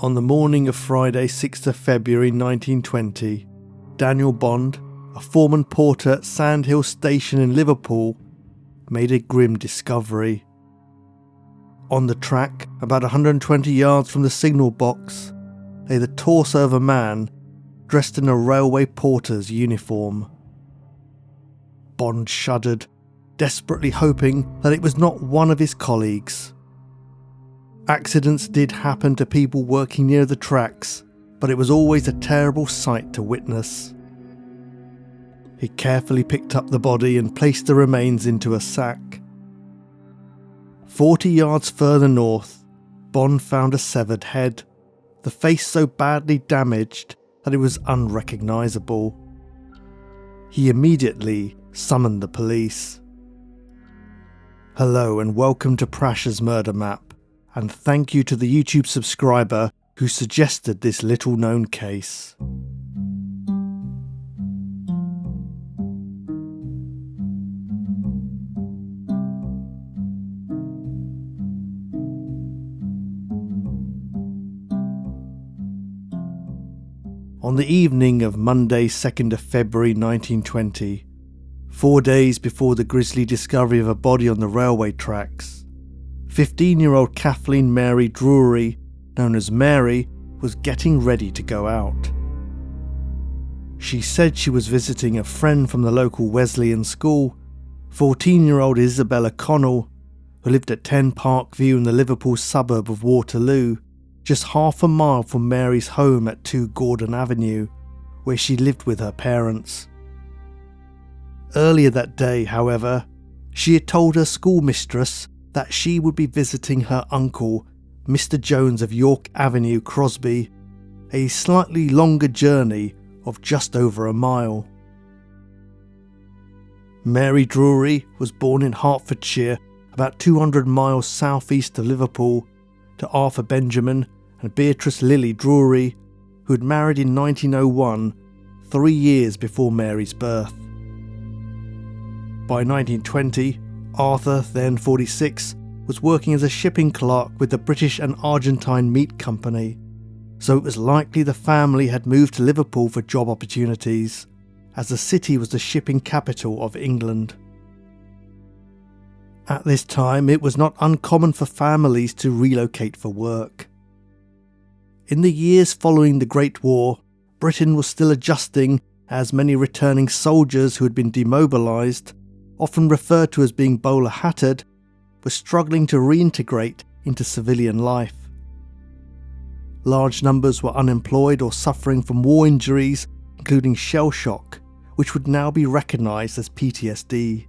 On the morning of Friday, 6th of February 1920, Daniel Bond, a foreman porter at Sandhills Station in Liverpool, made a grim discovery. On the track, about 120 yards from the signal box, lay the torso of a man dressed in a railway porter's uniform. Bond shuddered, desperately hoping that it was not one of his colleagues. Accidents did happen to people working near the tracks, but it was always a terrible sight to witness. He carefully picked up the body and placed the remains into a sack. 40 yards further north, Bond found a severed head, the face so badly damaged that it was unrecognisable. He immediately summoned the police. Hello and welcome to Prash's Murder Map, and thank you to the YouTube subscriber who suggested this little known case. On the evening of Monday 2nd of February 1920, 4 days before the grisly discovery of a body on the railway tracks, 15-year-old Kathleen Mary Drury, known as Mary, was getting ready to go out. She said she was visiting a friend from the local Wesleyan school, 14-year-old Isabella Connell, who lived at 10 Park View in the Liverpool suburb of Waterloo, just half a mile from Mary's home at 2 Gordon Avenue, where she lived with her parents. Earlier that day, however, she had told her schoolmistress that she would be visiting her uncle, Mr. Jones of York Avenue, Crosby, a slightly longer journey of just over a mile. Mary Drury was born in Hertfordshire, about 200 miles southeast of Liverpool, to Arthur Benjamin and Beatrice Lily Drury, who had married in 1901, 3 years before Mary's birth. By 1920, Arthur, then 46, was working as a shipping clerk with the British and Argentine Meat Company, so it was likely the family had moved to Liverpool for job opportunities, as the city was the shipping capital of England. At this time, it was not uncommon for families to relocate for work. In the years following the Great War, Britain was still adjusting, as many returning soldiers who had been demobilised, often referred to as being bowler-hatted, were struggling to reintegrate into civilian life. Large numbers were unemployed or suffering from war injuries, including shell shock, which would now be recognised as PTSD.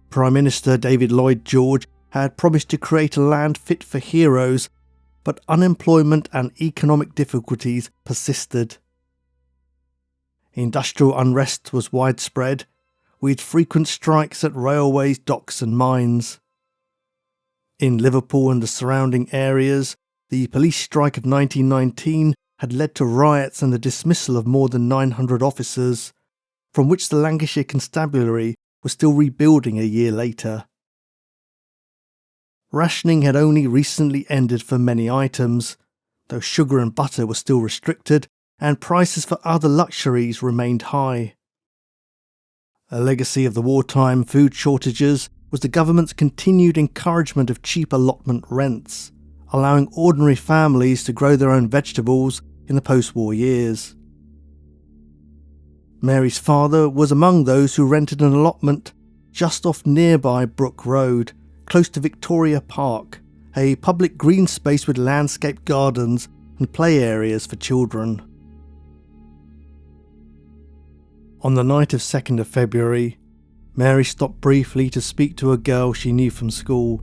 Prime Minister David Lloyd George had promised to create a land fit for heroes, but unemployment and economic difficulties persisted. Industrial unrest was widespread, with frequent strikes at railways, docks and mines. In Liverpool and the surrounding areas, the police strike of 1919 had led to riots and the dismissal of more than 900 officers, from which the Lancashire Constabulary was still rebuilding a year later. Rationing had only recently ended for many items, though sugar and butter were still restricted and prices for other luxuries remained high. A legacy of the wartime food shortages was the government's continued encouragement of cheap allotment rents, allowing ordinary families to grow their own vegetables in the post-war years. Mary's father was among those who rented an allotment just off nearby Brook Road, close to Victoria Park, a public green space with landscaped gardens and play areas for children. On the night of 2nd of February, Mary stopped briefly to speak to a girl she knew from school,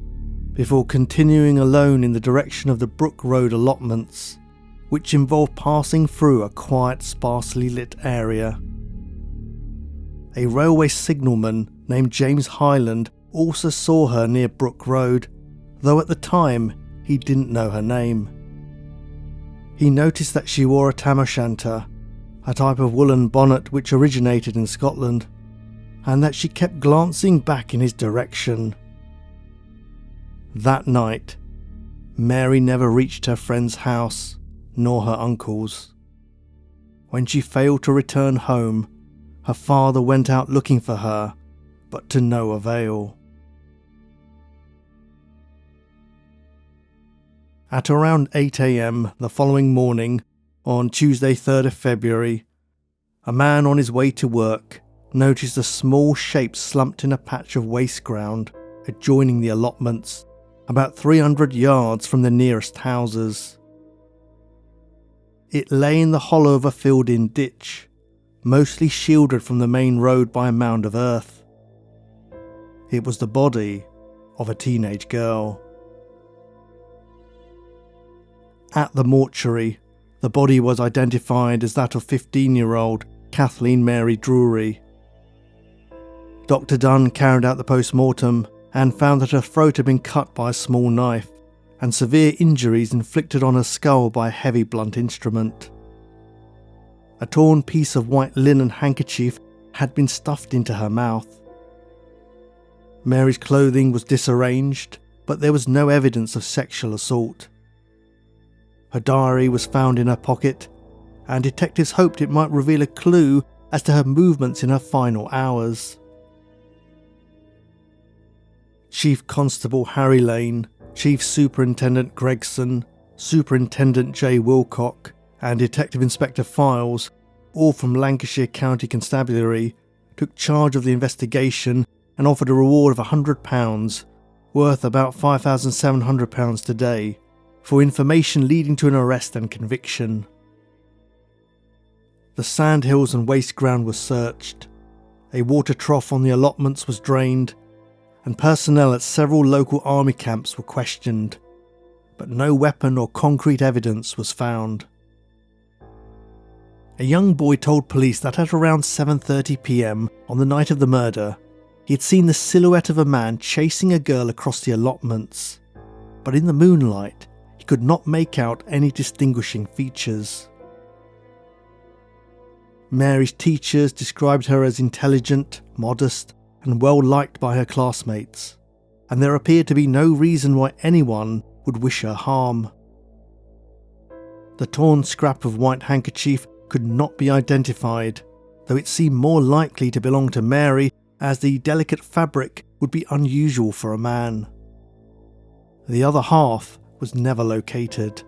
before continuing alone in the direction of the Brook Road allotments, which involved passing through a quiet, sparsely lit area. A railway signalman named James Hyland also saw her near Brook Road, though at the time he didn't know her name. He noticed that she wore a tam o' shanter, a type of woolen bonnet which originated in Scotland, and that she kept glancing back in his direction. That night, Mary never reached her friend's house, nor her uncle's. When she failed to return home, her father went out looking for her, but to no avail. At around 8 a.m. the following morning, on Tuesday 3rd of February, a man on his way to work noticed a small shape slumped in a patch of waste ground adjoining the allotments, about 300 yards from the nearest houses. It lay in the hollow of a filled-in ditch, mostly shielded from the main road by a mound of earth. It was the body of a teenage girl. At the mortuary, the body was identified as that of 15-year-old Kathleen Mary Drury. Dr. Dunn carried out the post-mortem and found that her throat had been cut by a small knife and severe injuries inflicted on her skull by a heavy blunt instrument. A torn piece of white linen handkerchief had been stuffed into her mouth. Mary's clothing was disarranged, but there was no evidence of sexual assault. Her diary was found in her pocket, and detectives hoped it might reveal a clue as to her movements in her final hours. Chief Constable Harry Lane, Chief Superintendent Gregson, Superintendent J. Wilcock, and Detective Inspector Files, all from Lancashire County Constabulary, took charge of the investigation and offered a reward of £100, worth about £5,700 today, for information leading to an arrest and conviction. The sandhills and waste ground was searched, a water trough on the allotments was drained, and personnel at several local army camps were questioned, but no weapon or concrete evidence was found. A young boy told police that at around 7:30 p.m. on the night of the murder, he had seen the silhouette of a man chasing a girl across the allotments, but in the moonlight, he could not make out any distinguishing features. Mary's teachers described her as intelligent, modest, and well liked by her classmates, and there appeared to be no reason why anyone would wish her harm. The torn scrap of white handkerchief could not be identified, though it seemed more likely to belong to Mary, as the delicate fabric would be unusual for a man. The other half was never located.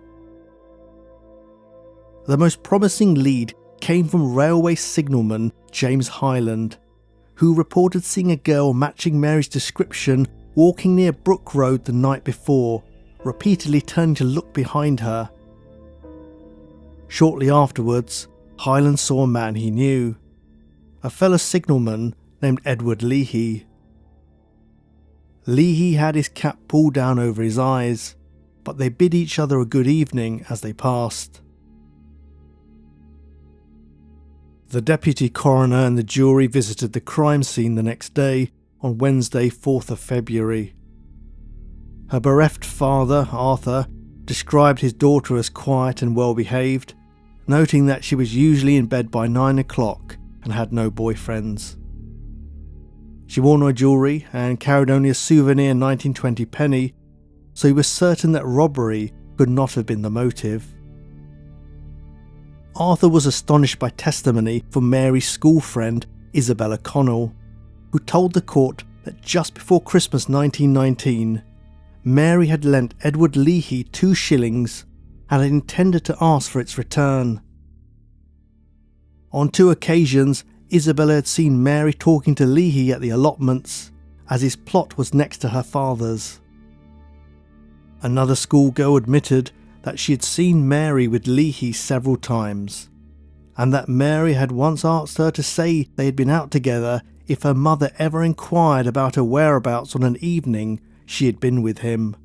The most promising lead came from railway signalman James Hyland, who reported seeing a girl matching Mary's description walking near Brook Road the night before, repeatedly turning to look behind her. Shortly afterwards, Hyland saw a man he knew, a fellow signalman named Edward Leehy. Leehy had his cap pulled down over his eyes, but they bid each other a good evening as they passed. The deputy coroner and the jury visited the crime scene the next day, on Wednesday 4th of February. Her bereft father, Arthur, described his daughter as quiet and well behaved, noting that she was usually in bed by 9 o'clock and had no boyfriends. She wore no jewellery and carried only a souvenir 1920 penny, so he was certain that robbery could not have been the motive. Arthur was astonished by testimony from Mary's school friend Isabella Connell, who told the court that just before Christmas 1919, Mary had lent Edward Leehy 2 shillings and had intended to ask for its return. On 2 occasions, Isabella had seen Mary talking to Leehy at the allotments, as his plot was next to her father's. Another schoolgirl admitted that she had seen Mary with Leehy several times, and that Mary had once asked her to say they had been out together if her mother ever inquired about her whereabouts on an evening she had been with him.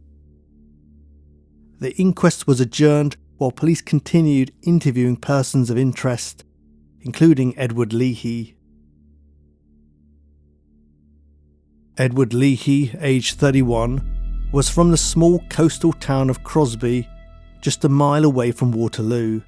The inquest was adjourned while police continued interviewing persons of interest, including Edward Leehy. Edward Leehy, aged 31, was from the small coastal town of Crosby, just a mile away from Waterloo.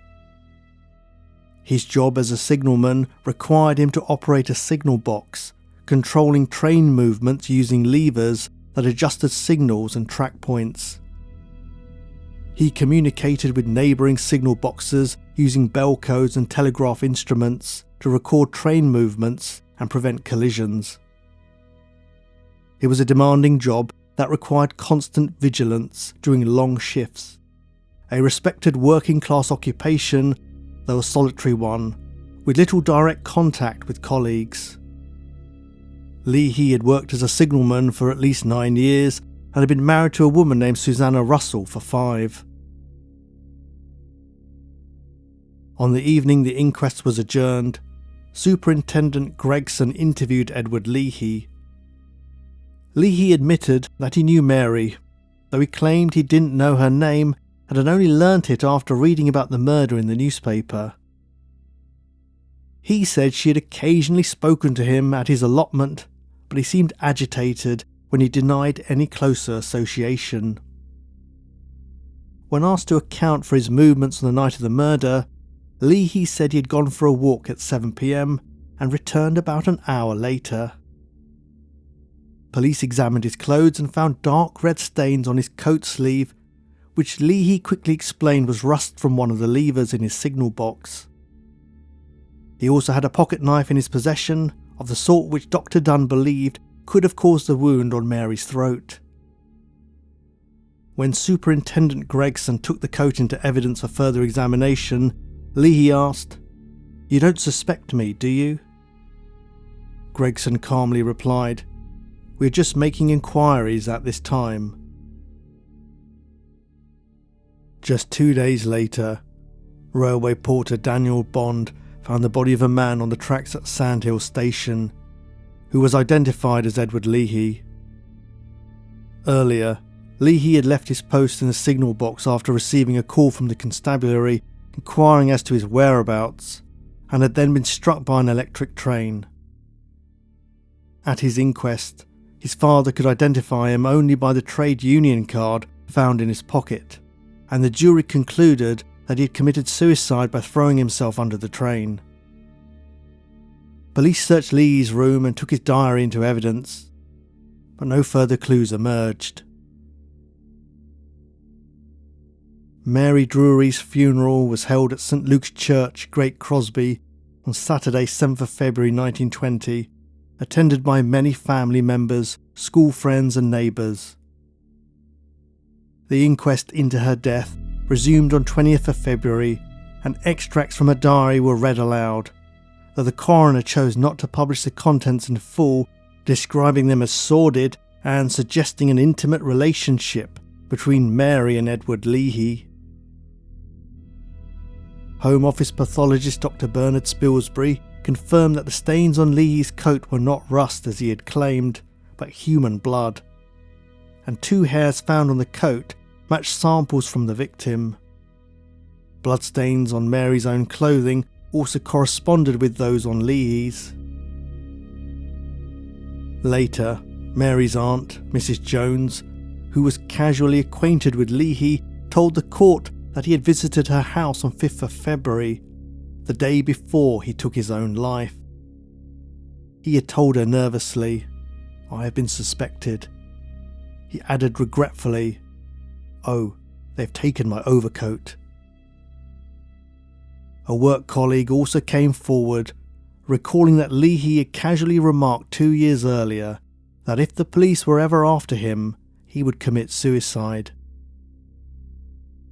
His job as a signalman required him to operate a signal box, controlling train movements using levers that adjusted signals and track points. He communicated with neighbouring signal boxes using bell codes and telegraph instruments to record train movements and prevent collisions. It was a demanding job that required constant vigilance during long shifts. A respected working-class occupation, though a solitary one, with little direct contact with colleagues. Leehy had worked as a signalman for at least 9 years and had been married to a woman named Susanna Russell for 5. On the evening the inquest was adjourned, Superintendent Gregson interviewed Edward Leehy. Leehy admitted that he knew Mary, though he claimed he didn't know her name and had only learnt it after reading about the murder in the newspaper. He said she had occasionally spoken to him at his allotment, but he seemed agitated when he denied any closer association. When asked to account for his movements on the night of the murder, Leehy said he had gone for a walk at 7 p.m. and returned about an hour later. Police examined his clothes and found dark red stains on his coat sleeve, which Leehy quickly explained was rust from one of the levers in his signal box. He also had a pocket knife in his possession, of the sort which Dr. Dunn believed could have caused the wound on Mary's throat. When Superintendent Gregson took the coat into evidence for further examination, Leehy asked, "You don't suspect me, do you?" Gregson calmly replied, "We're just making inquiries at this time." Just 2 days later, railway porter Daniel Bond found the body of a man on the tracks at Sandhills Station, who was identified as Edward Leehy. Earlier, Leehy had left his post in the signal box after receiving a call from the constabulary inquiring as to his whereabouts, and had then been struck by an electric train. At his inquest, his father could identify him only by the trade union card found in his pocket, and the jury concluded that he had committed suicide by throwing himself under the train. Police searched Leehy's room and took his diary into evidence, but no further clues emerged. Mary Drury's funeral was held at St Luke's Church, Great Crosby, on Saturday 7th of February 1920, attended by many family members, school friends and neighbours. The inquest into her death resumed on 20th of February, and extracts from her diary were read aloud, though the coroner chose not to publish the contents in full, describing them as sordid and suggesting an intimate relationship between Mary and Edward Leehy. Home Office pathologist Dr. Bernard Spilsbury confirmed that the stains on Leehy's coat were not rust as he had claimed, but human blood, and 2 hairs found on the coat matched samples from the victim. Bloodstains on Mary's own clothing also corresponded with those on Leehy's. Later, Mary's aunt, Mrs. Jones, who was casually acquainted with Leehy, told the court that he had visited her house on 5th of February, the day before he took his own life. He had told her nervously, "I have been suspected." He added regretfully, "Oh, they've taken my overcoat." A work colleague also came forward, recalling that Leehy had casually remarked 2 years earlier that if the police were ever after him, he would commit suicide.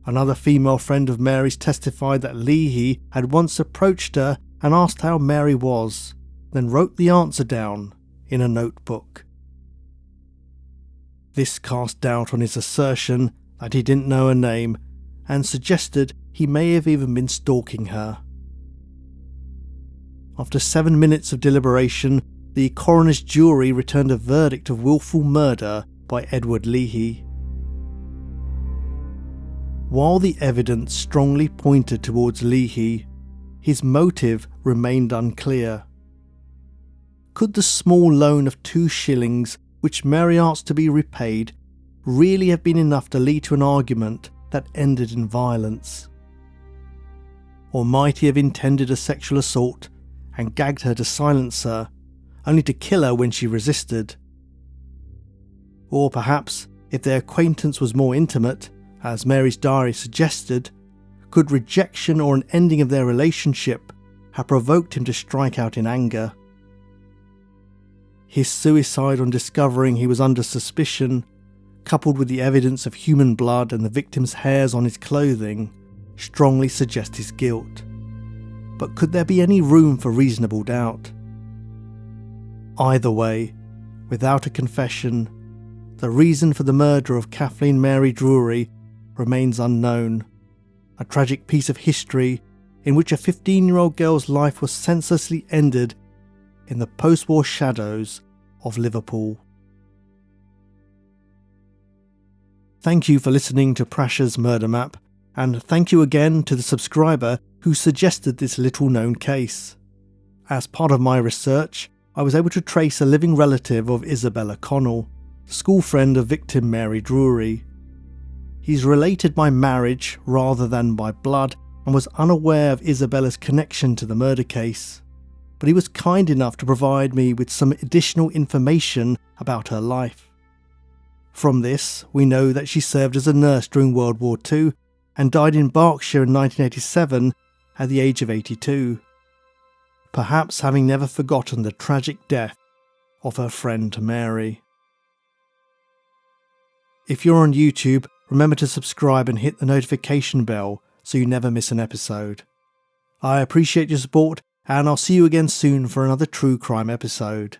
Another female friend of Mary's testified that Leehy had once approached her and asked how Mary was, then wrote the answer down in a notebook. This cast doubt on his assertion that he didn't know her name and suggested he may have even been stalking her. After 7 minutes of deliberation, the coroner's jury returned a verdict of willful murder by Edward Leehy. While the evidence strongly pointed towards Leehy, his motive remained unclear. Could the small loan of 2 shillings, which Mary asked to be repaid, really have been enough to lead to an argument that ended in violence? Or might he have intended a sexual assault and gagged her to silence her, only to kill her when she resisted? Or perhaps, if their acquaintance was more intimate, As Mary's diary suggested, could rejection or an ending of their relationship have provoked him to strike out in anger? His suicide on discovering he was under suspicion, coupled with the evidence of human blood and the victim's hairs on his clothing, strongly suggest his guilt. But could there be any room for reasonable doubt? Either way, without a confession, the reason for the murder of Kathleen Mary Drury remains unknown. A tragic piece of history in which a 15-year-old girl's life was senselessly ended in the post-war shadows of Liverpool. Thank you for listening to Prasha's Murder Map, and thank you again to the subscriber who suggested this little-known case. As part of my research, I was able to trace a living relative of Isabella Connell, school friend of victim Mary Drury. He's related by marriage rather than by blood and was unaware of Isabella's connection to the murder case, but he was kind enough to provide me with some additional information about her life. From this, we know that she served as a nurse during World War II and died in Berkshire in 1987 at the age of 82, perhaps having never forgotten the tragic death of her friend Mary. If you're on YouTube, remember to subscribe and hit the notification bell so you never miss an episode. I appreciate your support, and I'll see you again soon for another true crime episode.